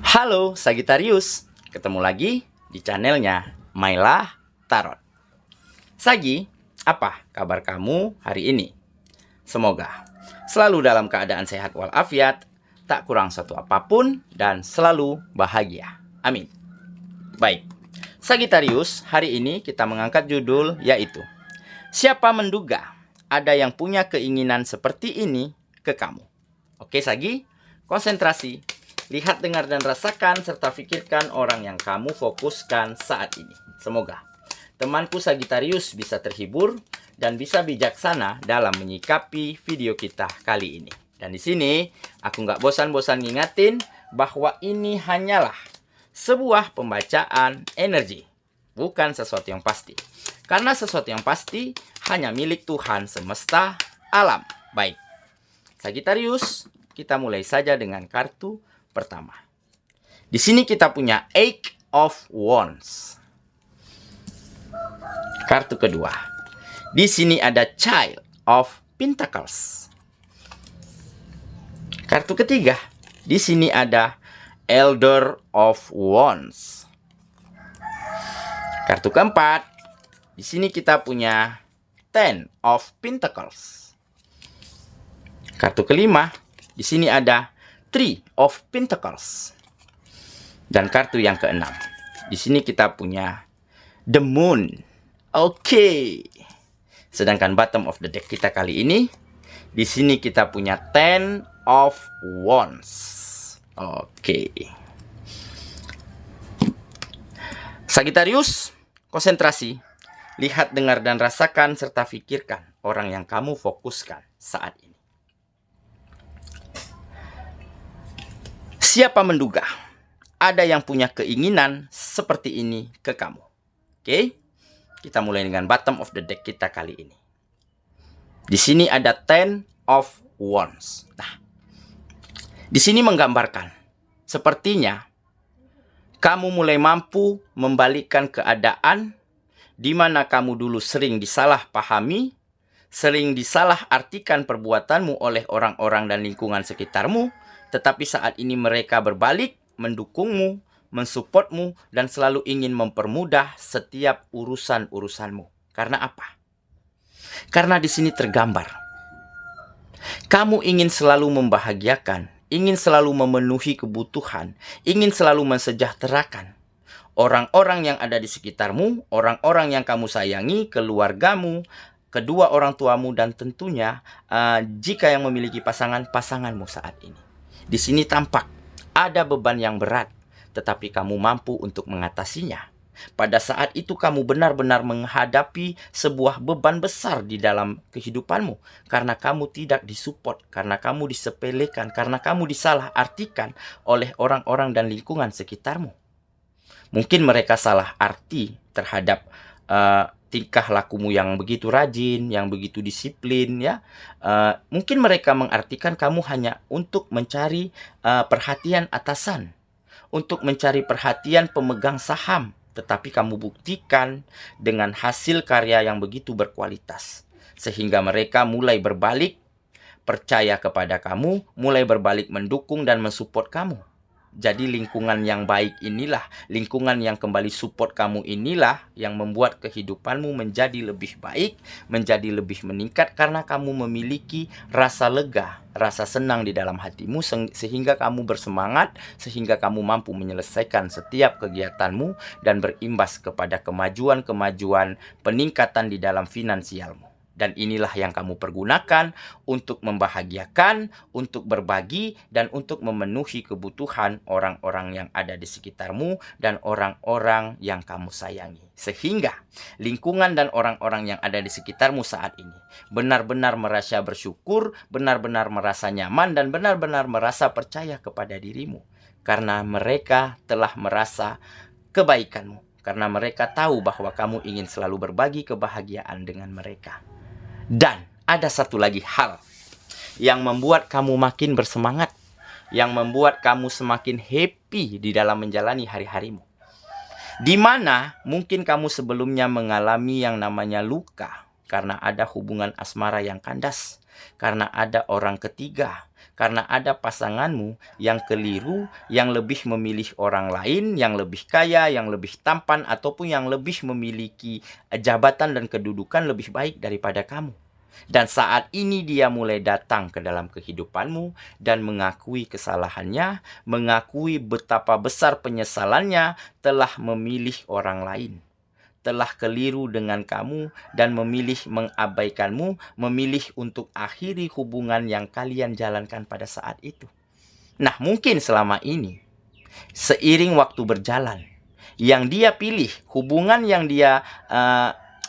Halo Sagittarius, ketemu lagi di channelnya Myla Tarot. Sagi, apa kabar kamu hari ini? Semoga selalu dalam keadaan sehat walafiat, tak kurang satu apapun, dan selalu bahagia. Amin. Baik, Sagittarius, hari ini kita mengangkat judul yaitu siapa menduga ada yang punya keinginan seperti ini ke kamu. Oke Sagi, konsentrasi. Lihat, dengar, dan rasakan, serta pikirkan orang yang kamu fokuskan saat ini. Semoga temanku Sagittarius bisa terhibur dan bisa bijaksana dalam menyikapi video kita kali ini. Dan di sini, aku nggak bosan-bosan ngingatin bahwa ini hanyalah sebuah pembacaan energi, bukan sesuatu yang pasti. Karena sesuatu yang pasti hanya milik Tuhan semesta alam. Baik, Sagittarius, kita mulai saja dengan kartu pertama. Di sini kita punya Eight of Wands. Kartu kedua. Di sini ada Child of Pentacles. Kartu ketiga. Di sini ada Elder of Wands. Kartu keempat. Di sini kita punya Ten of Pentacles. Kartu kelima. Di sini ada Three of Pentacles. Dan kartu yang keenam. Di sini kita punya The Moon. Oke. Sedangkan bottom of the deck kita kali ini, di sini kita punya Ten of Wands. Oke. Sagittarius, konsentrasi. Lihat, dengar, dan rasakan serta pikirkan orang yang kamu fokuskan saat ini. Siapa menduga ada yang punya keinginan seperti ini ke kamu? Oke, kita mulai dengan bottom of the deck kita kali ini. Di sini ada Ten of Wands. Nah, di sini menggambarkan sepertinya kamu mulai mampu membalikkan keadaan di mana kamu dulu sering disalahpahami, sering disalahartikan perbuatanmu oleh orang-orang dan lingkungan sekitarmu. Tetapi saat ini mereka berbalik, mendukungmu, mensupportmu, dan selalu ingin mempermudah setiap urusan-urusanmu. Karena apa? Karena di sini tergambar, kamu ingin selalu membahagiakan, ingin selalu memenuhi kebutuhan, ingin selalu mensejahterakan orang-orang yang ada di sekitarmu, orang-orang yang kamu sayangi, keluargamu, kedua orang tuamu, dan tentunya jika yang memiliki pasanganmu saat ini. Di sini tampak ada beban yang berat, tetapi kamu mampu untuk mengatasinya. Pada saat itu kamu benar-benar menghadapi sebuah beban besar di dalam kehidupanmu. Karena kamu tidak disupport, karena kamu disepelekan, karena kamu disalahartikan oleh orang-orang dan lingkungan sekitarmu. Mungkin mereka salah arti terhadap tingkah lakumu yang begitu rajin, yang begitu disiplin, ya. Mungkin mereka mengartikan kamu hanya untuk mencari perhatian atasan, untuk mencari perhatian pemegang saham, tetapi kamu buktikan dengan hasil karya yang begitu berkualitas, sehingga mereka mulai berbalik percaya kepada kamu, mulai berbalik mendukung dan mensupport kamu. Jadi lingkungan yang baik inilah, lingkungan yang kembali support kamu inilah yang membuat kehidupanmu menjadi lebih baik, menjadi lebih meningkat karena kamu memiliki rasa lega, rasa senang di dalam hatimu sehingga kamu bersemangat, sehingga kamu mampu menyelesaikan setiap kegiatanmu dan berimbas kepada kemajuan-kemajuan peningkatan di dalam finansialmu. Dan inilah yang kamu pergunakan untuk membahagiakan, untuk berbagi, dan untuk memenuhi kebutuhan orang-orang yang ada di sekitarmu dan orang-orang yang kamu sayangi. Sehingga lingkungan dan orang-orang yang ada di sekitarmu saat ini benar-benar merasa bersyukur, benar-benar merasa nyaman, dan benar-benar merasa percaya kepada dirimu. Karena mereka telah merasa kebaikanmu. Karena mereka tahu bahwa kamu ingin selalu berbagi kebahagiaan dengan mereka. Dan ada satu lagi hal yang membuat kamu makin bersemangat, yang membuat kamu semakin happy di dalam menjalani hari-harimu. Di mana mungkin kamu sebelumnya mengalami yang namanya luka karena ada hubungan asmara yang kandas, Karena ada orang ketiga. Karena ada pasanganmu yang keliru, yang lebih memilih orang lain, yang lebih kaya, yang lebih tampan, ataupun yang lebih memiliki jabatan dan kedudukan lebih baik daripada kamu. Dan saat ini dia mulai datang ke dalam kehidupanmu dan mengakui kesalahannya, mengakui betapa besar penyesalannya telah memilih orang lain, telah keliru dengan kamu dan memilih mengabaikanmu, memilih untuk akhiri hubungan yang kalian jalankan pada saat itu. Nah, mungkin selama ini, seiring waktu berjalan, yang dia pilih, hubungan yang dia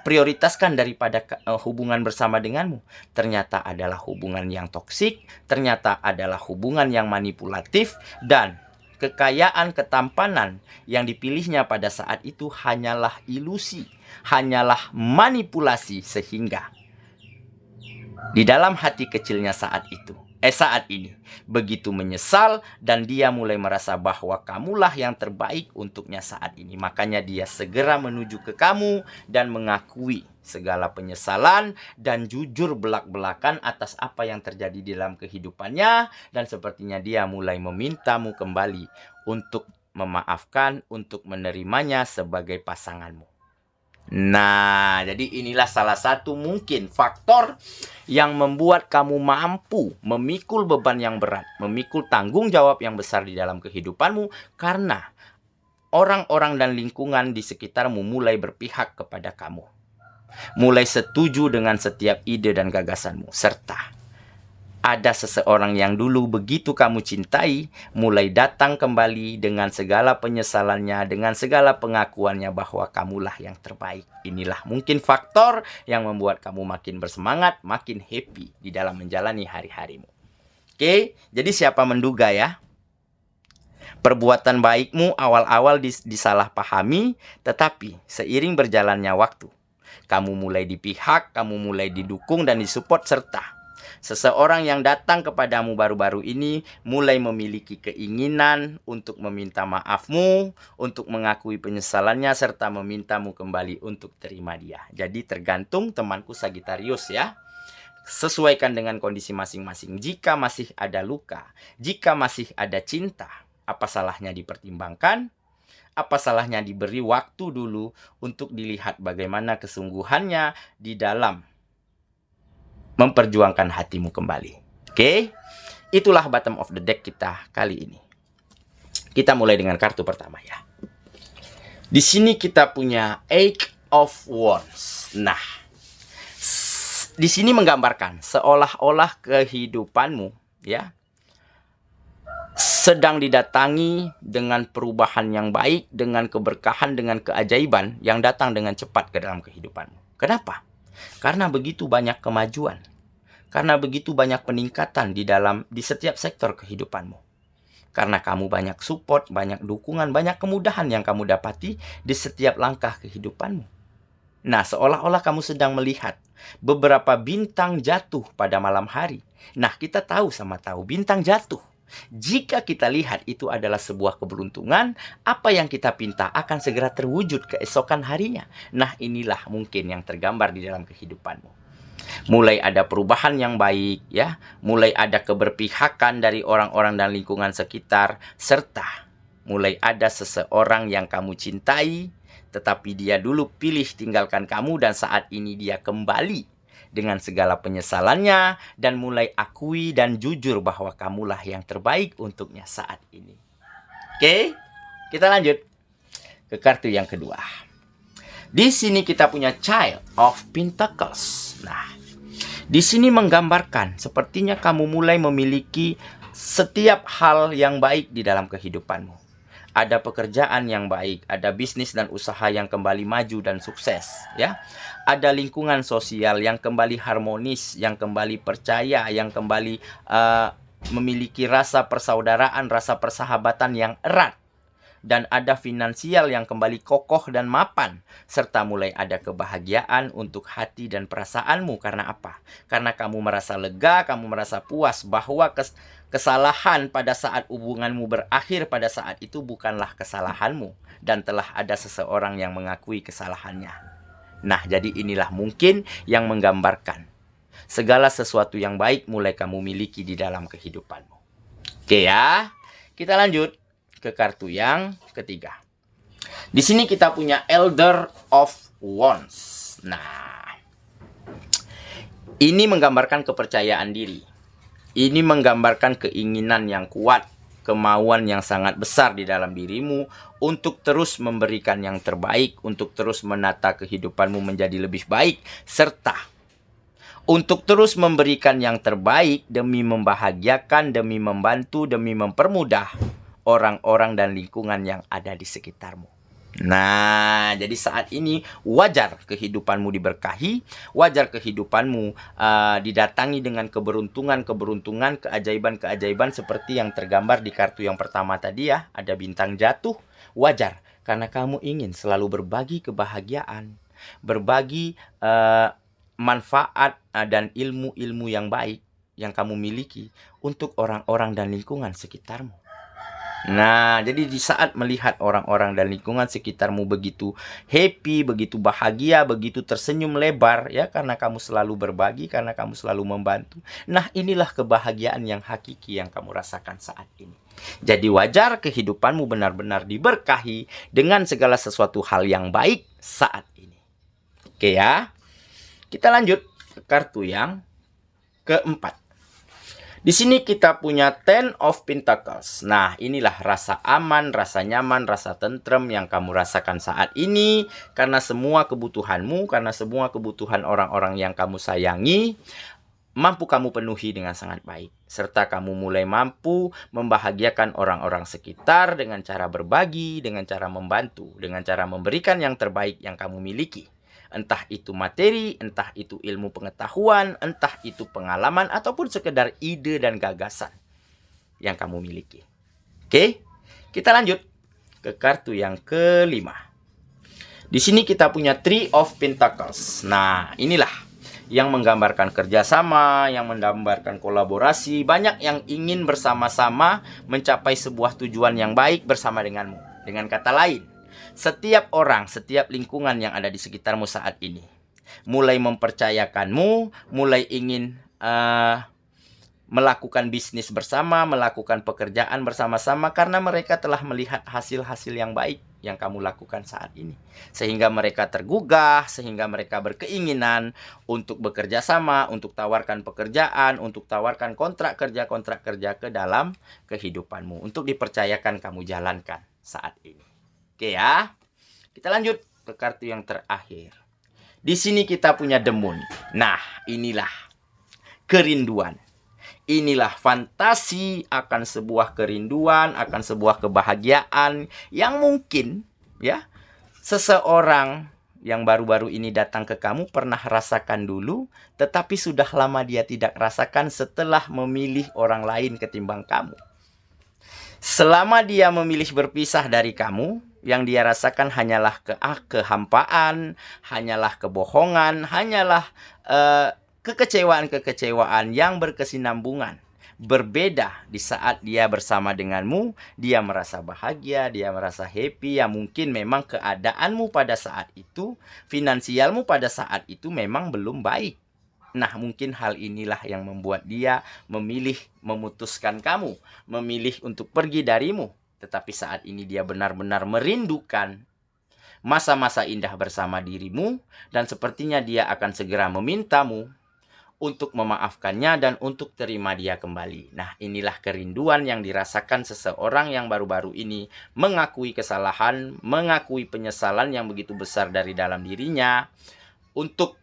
prioritaskan daripada hubungan bersama denganmu, ternyata adalah hubungan yang toksik, ternyata adalah hubungan yang manipulatif, dan kekayaan, ketampanan yang dipilihnya pada saat itu hanyalah ilusi, hanyalah manipulasi, sehingga di dalam hati kecilnya saat ini begitu menyesal dan dia mulai merasa bahwa kamulah yang terbaik untuknya saat ini. Makanya dia segera menuju ke kamu dan mengakui segala penyesalan dan jujur belak-belakan atas apa yang terjadi di dalam kehidupannya, dan sepertinya dia mulai memintamu kembali untuk memaafkan, untuk menerimanya sebagai pasanganmu. Nah, jadi inilah salah satu mungkin faktor yang membuat kamu mampu memikul beban yang berat, memikul tanggung jawab yang besar di dalam kehidupanmu, karena orang-orang dan lingkungan di sekitarmu mulai berpihak kepada kamu, mulai setuju dengan setiap ide dan gagasanmu, serta ada seseorang yang dulu begitu kamu cintai, mulai datang kembali dengan segala penyesalannya, dengan segala pengakuannya bahwa kamulah yang terbaik. Inilah mungkin faktor yang membuat kamu makin bersemangat, makin happy di dalam menjalani hari-harimu. Oke, jadi siapa menduga ya? Perbuatan baikmu awal-awal disalahpahami, tetapi seiring berjalannya waktu, kamu mulai dipihak, kamu mulai didukung dan disupport, serta seseorang yang datang kepadamu baru-baru ini mulai memiliki keinginan untuk meminta maafmu, untuk mengakui penyesalannya, serta memintamu kembali untuk terima dia. Jadi tergantung temanku Sagittarius ya. Sesuaikan dengan kondisi masing-masing. Jika masih ada luka, jika masih ada cinta, apa salahnya dipertimbangkan? Apa salahnya diberi waktu dulu untuk dilihat bagaimana kesungguhannya di dalam memperjuangkan hatimu kembali. Oke? Itulah bottom of the deck kita kali ini. Kita mulai dengan kartu pertama ya. Di sini kita punya Eight of Wands. Nah, di sini menggambarkan seolah-olah kehidupanmu ya sedang didatangi dengan perubahan yang baik, dengan keberkahan, dengan keajaiban yang datang dengan cepat ke dalam kehidupanmu. Kenapa? Karena begitu banyak kemajuan, karena begitu banyak peningkatan di setiap sektor kehidupanmu. Karena kamu banyak support, banyak dukungan, banyak kemudahan yang kamu dapati di setiap langkah kehidupanmu. Nah, seolah-olah kamu sedang melihat beberapa bintang jatuh pada malam hari. Nah, kita tahu bintang jatuh. Jika kita lihat itu adalah sebuah keberuntungan, apa yang kita pinta akan segera terwujud keesokan harinya. Nah, inilah mungkin yang tergambar di dalam kehidupanmu. Mulai ada perubahan yang baik ya, mulai ada keberpihakan dari orang-orang dan lingkungan sekitar, serta mulai ada seseorang yang kamu cintai, tetapi dia dulu pilih tinggalkan kamu dan saat ini dia kembali dengan segala penyesalannya dan mulai akui dan jujur bahwa kamulah yang terbaik untuknya saat ini. Oke, kita lanjut ke kartu yang kedua. Di sini kita punya Child of Pentacles. Nah, di sini menggambarkan sepertinya kamu mulai memiliki setiap hal yang baik di dalam kehidupanmu. Ada pekerjaan yang baik, ada bisnis dan usaha yang kembali maju dan sukses, ya. Ada lingkungan sosial yang kembali harmonis, yang kembali percaya, yang kembali memiliki rasa persaudaraan, rasa persahabatan yang erat. Dan ada finansial yang kembali kokoh dan mapan. Serta mulai ada kebahagiaan untuk hati dan perasaanmu. Karena apa? Karena kamu merasa lega, kamu merasa puas bahwa kesalahan pada saat hubunganmu berakhir pada saat itu bukanlah kesalahanmu. Dan telah ada seseorang yang mengakui kesalahannya. Nah, jadi inilah mungkin yang menggambarkan segala sesuatu yang baik mulai kamu miliki di dalam kehidupanmu. Oke ya, kita lanjut ke kartu yang ketiga. Di sini kita punya Elder of Wands. Nah, ini menggambarkan kepercayaan diri. Ini menggambarkan keinginan yang kuat, kemauan yang sangat besar di dalam dirimu untuk terus memberikan yang terbaik, untuk terus menata kehidupanmu menjadi lebih baik, serta untuk terus memberikan yang terbaik demi membahagiakan, demi membantu, demi mempermudah orang-orang dan lingkungan yang ada di sekitarmu. Nah, jadi saat ini wajar kehidupanmu diberkahi, wajar kehidupanmu didatangi dengan keberuntungan, keajaiban seperti yang tergambar di kartu yang pertama tadi ya, ada bintang jatuh. Wajar, karena kamu ingin selalu berbagi kebahagiaan, berbagi manfaat dan ilmu-ilmu yang baik yang kamu miliki untuk orang-orang dan lingkungan sekitarmu. Nah, jadi di saat melihat orang-orang dan lingkungan sekitarmu begitu happy, begitu bahagia, begitu tersenyum lebar ya, karena kamu selalu berbagi, karena kamu selalu membantu. Nah, inilah kebahagiaan yang hakiki yang kamu rasakan saat ini. Jadi wajar kehidupanmu benar-benar diberkahi dengan segala sesuatu hal yang baik saat ini. Oke ya. Kita lanjut ke kartu yang keempat. Di sini kita punya Ten of Pentacles. Nah, inilah rasa aman, rasa nyaman, rasa tentrem yang kamu rasakan saat ini. Karena semua kebutuhanmu, karena semua kebutuhan orang-orang yang kamu sayangi, mampu kamu penuhi dengan sangat baik. Serta kamu mulai mampu membahagiakan orang-orang sekitar dengan cara berbagi, dengan cara membantu, dengan cara memberikan yang terbaik yang kamu miliki. Entah itu materi, entah itu ilmu pengetahuan, entah itu pengalaman, ataupun sekedar ide dan gagasan yang kamu miliki. Oke, kita lanjut ke kartu yang kelima. Di sini kita punya Three of Pentacles. Nah, inilah yang menggambarkan kerjasama, yang menggambarkan kolaborasi. Banyak yang ingin bersama-sama mencapai sebuah tujuan yang baik bersama denganmu. Dengan kata lain, setiap orang, setiap lingkungan yang ada di sekitarmu saat ini mulai mempercayakanmu, mulai ingin melakukan bisnis bersama, melakukan pekerjaan bersama-sama karena mereka telah melihat hasil-hasil yang baik yang kamu lakukan saat ini. Sehingga mereka tergugah, sehingga mereka berkeinginan untuk bekerja sama, untuk tawarkan pekerjaan, untuk tawarkan kontrak kerja ke dalam kehidupanmu, untuk dipercayakan kamu jalankan saat ini. Oke ya, kita lanjut ke kartu yang terakhir. Di sini kita punya The Moon. Nah, inilah kerinduan. Inilah fantasi akan sebuah kerinduan, akan sebuah kebahagiaan yang mungkin ya seseorang yang baru-baru ini datang ke kamu pernah rasakan dulu, tetapi sudah lama dia tidak rasakan setelah memilih orang lain ketimbang kamu. Selama dia memilih berpisah dari kamu, yang dia rasakan hanyalah kehampaan, hanyalah kebohongan, hanyalah kekecewaan-kekecewaan yang berkesinambungan. Berbeda di saat dia bersama denganmu, dia merasa bahagia, dia merasa happy, ya mungkin memang keadaanmu pada saat itu, finansialmu pada saat itu memang belum baik. Nah, mungkin hal inilah yang membuat dia memilih memutuskan kamu, memilih untuk pergi darimu. Tetapi saat ini dia benar-benar merindukan masa-masa indah bersama dirimu, dan sepertinya dia akan segera memintamu untuk memaafkannya dan untuk terima dia kembali. Nah, inilah kerinduan yang dirasakan seseorang yang baru-baru ini mengakui kesalahan, mengakui penyesalan yang begitu besar dari dalam dirinya untuk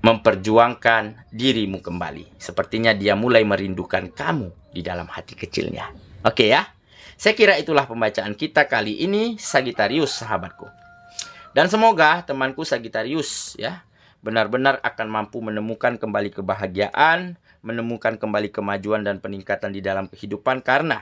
memperjuangkan dirimu kembali. Sepertinya dia mulai merindukan kamu di dalam hati kecilnya. Oke ya, saya kira itulah pembacaan kita kali ini, Sagittarius sahabatku. Dan semoga temanku Sagittarius ya benar-benar akan mampu menemukan kembali kebahagiaan, menemukan kembali kemajuan dan peningkatan di dalam kehidupan, karena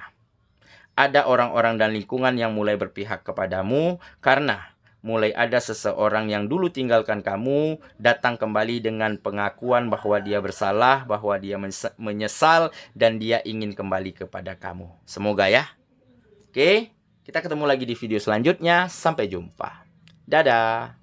ada orang-orang dan lingkungan yang mulai berpihak kepadamu, karena mulai ada seseorang yang dulu tinggalkan kamu datang kembali dengan pengakuan bahwa dia bersalah, bahwa dia menyesal, dan dia ingin kembali kepada kamu. Semoga ya. Oke, kita ketemu lagi di video selanjutnya. Sampai jumpa. Dadah.